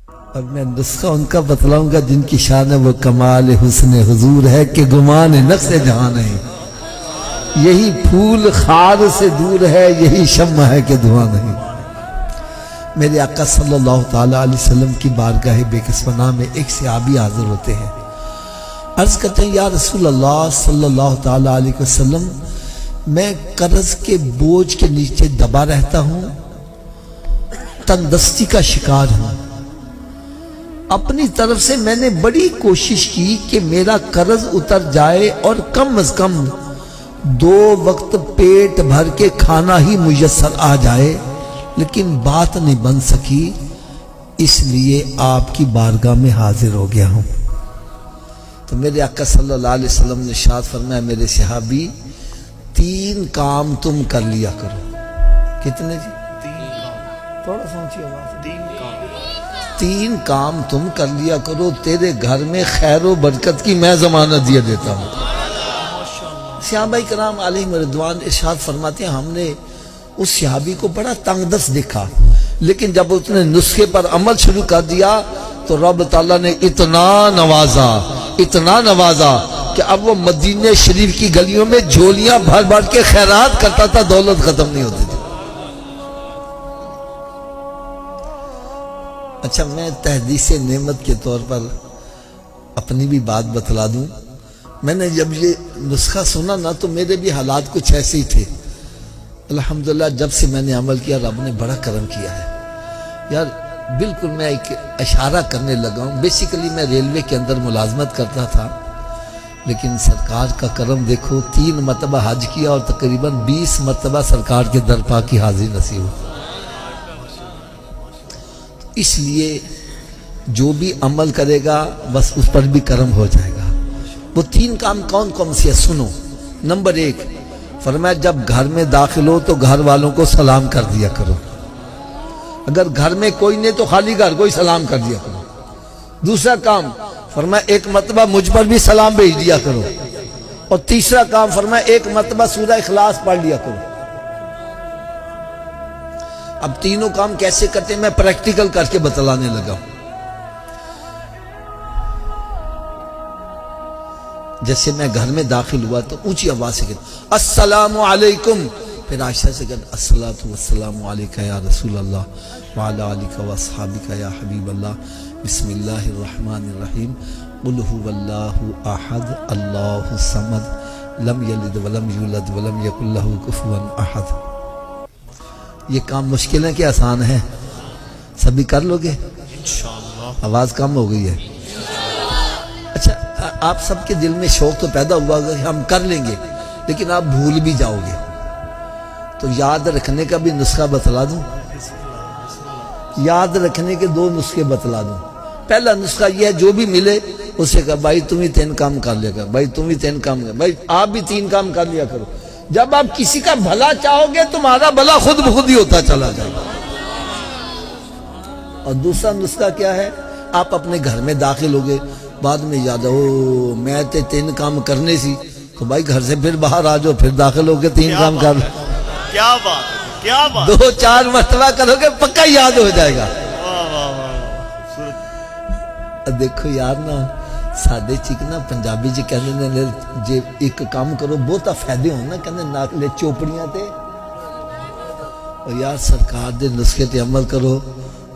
اور میں نسخہ ان کا بتلاؤں گا جن کی شان ہے وہ کمال حسن حضور ہے کہ گمان نقص جہان ہے. یہی پھول خار سے دور ہے، یہی شمع ہے کہ دھواں نہیں. میرے آقا صلی اللہ تعالیٰ علیہ وسلم کی بارگاہ بے کسوہ میں ایک صحابی حاضر ہوتے ہیں. عرض کرتے ہیں یا رسول اللہ صلی اللہ تعالیٰ علیہ وسلم، میں قرض کے بوجھ کے نیچے دبا رہتا ہوں، تندرستی کا شکار ہوں. اپنی طرف سے میں نے بڑی کوشش کی کہ میرا قرض اتر جائے اور کم از کم 2 وقت پیٹ بھر کے کھانا ہی میسر آ جائے، لیکن بات نہیں بن سکی، اس لیے آپ کی بارگاہ میں حاضر ہو گیا ہوں. تو میرے آقا صلی اللہ علیہ وسلم نے ارشاد فرمایا میرے صحابی 3 کام تم کر لیا کرو. کتنے جی؟ 3 کام. تھوڑا سوچیے آواز. 3 کام تم کر لیا کرو، تیرے گھر میں خیر و برکت کی میں ضمانت دیا دیتا ہوں. صحابہ کرام علیہ رضوان ارشاد فرماتے ہیں ہم نے اس صحابی کو بڑا تنگ دست دیکھا، لیکن جب اس نے نسخے پر عمل شروع کر دیا تو رب تعالیٰ نے اتنا نوازا کہ اب وہ مدینہ شریف کی گلیوں میں جھولیاں بھر بھر کے خیرات کرتا تھا، دولت ختم نہیں ہوتی تھی. اچھا، میں تحدیث نعمت کے طور پر اپنی بھی بات بتلا دوں. میں نے جب یہ نسخہ سنا نا تو میرے بھی حالات کچھ ایسے ہی تھے. الحمدللہ جب سے میں نے عمل کیا رب نے بڑا کرم کیا ہے. یار بالکل میں ایک اشارہ کرنے لگا ہوں. بیسیکلی میں ریلوے کے اندر ملازمت کرتا تھا، لیکن سرکار کا کرم دیکھو، 3 مرتبہ حج کیا اور تقریباً 20 مرتبہ سرکار کے درپا کی حاضری نصیب ہوئی. اس لیے جو بھی عمل کرے گا بس اس پر بھی کرم ہو جائے گا. وہ 3 کام کون کون سے ہیں سنو. نمبر 1 فرمایا جب گھر میں داخل ہو تو گھر والوں کو سلام کر دیا کرو. اگر گھر میں کوئی نہیں تو خالی گھر کو ہی سلام کر دیا کرو. دوسرا کام فرمایا 1 مرتبہ مجھ پر بھی سلام بھیج دیا کرو. اور تیسرا کام فرمایا 1 مرتبہ سورہ اخلاص پڑھ لیا کرو. اب تینوں کام کیسے کرتے ہیں میں پریکٹیکل کر کے بتلانے لگا ہوں. جیسے میں گھر میں داخل ہوا تو اونچی آواز سے کہتا السلام علیکم، پھر آہستہ سے کہتا الصلاۃ والسلام علیکہ یا رسول اللہ وعلی آلکہ واصحابکہ یا حبیب اللہ، بسم اللہ الرحمن الرحیم، قل هو اللہ احد اللہ الصمد لم یلد ولم یولد ولم یکن لہ کفوا احد. یہ کام مشکل ہے کہ آسان ہے؟ سبھی کر لو گے انشاءاللہ. آواز کم ہو گئی ہے. اچھا، آپ سب کے دل میں شوق تو پیدا ہوا کہ ہم کر لیں گے، لیکن آپ بھول بھی جاؤ گے. تو یاد رکھنے کا بھی نسخہ بتلا دوں. یاد رکھنے کے 2 نسخے بتلا دوں. پہلا نسخہ یہ ہے جو بھی ملے اسے کہا بھائی تم ہی 3 کام کر لیا کر، بھائی تم ہی 3 کام کر، بھائی آپ بھی 3 کام کر لیا کرو. جب آپ کسی کا بھلا چاہو گے تمہارا بھلا خود بخود ہی ہوتا چلا جائے گا. اور دوسرا نسخہ کیا ہے؟ آپ اپنے گھر میں داخل ہو گئے، بعد میں یاد ہو میں تے 3 کام کرنے سی، تو بھائی گھر سے پھر باہر آ جاؤ، پھر داخل ہو کے 3 کام کر لو. کیا بات، کیا بات. 2-4 مرتبہ کرو گے پکا یاد ہو جائے گا. دیکھو یار نا سادے چیک نا پنجابی جی کہنے نے جے ایک کام کرو بہتا فائدے ہوں نا، کہنے ناکلے چوپڑیاں تے. اور یار سرکار دے نسخے تے عمل کرو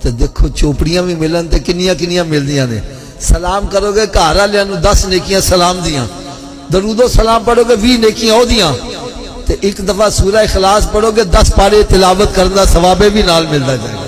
تو دیکھو چوپڑیاں بھی ملن تے کنیاں مل دیاں نے. سلام کرو گے گھر والےاں نوں 10 نیکیاں سلام دیاں، درود و سلام پڑھو گے 20 نیکیاں ہو دیاں، تے ایک دفعہ سورہ اخلاص پڑھو گے 10 پارے تلاوت کرنا ثواب بھی نال ملتا جائے گا.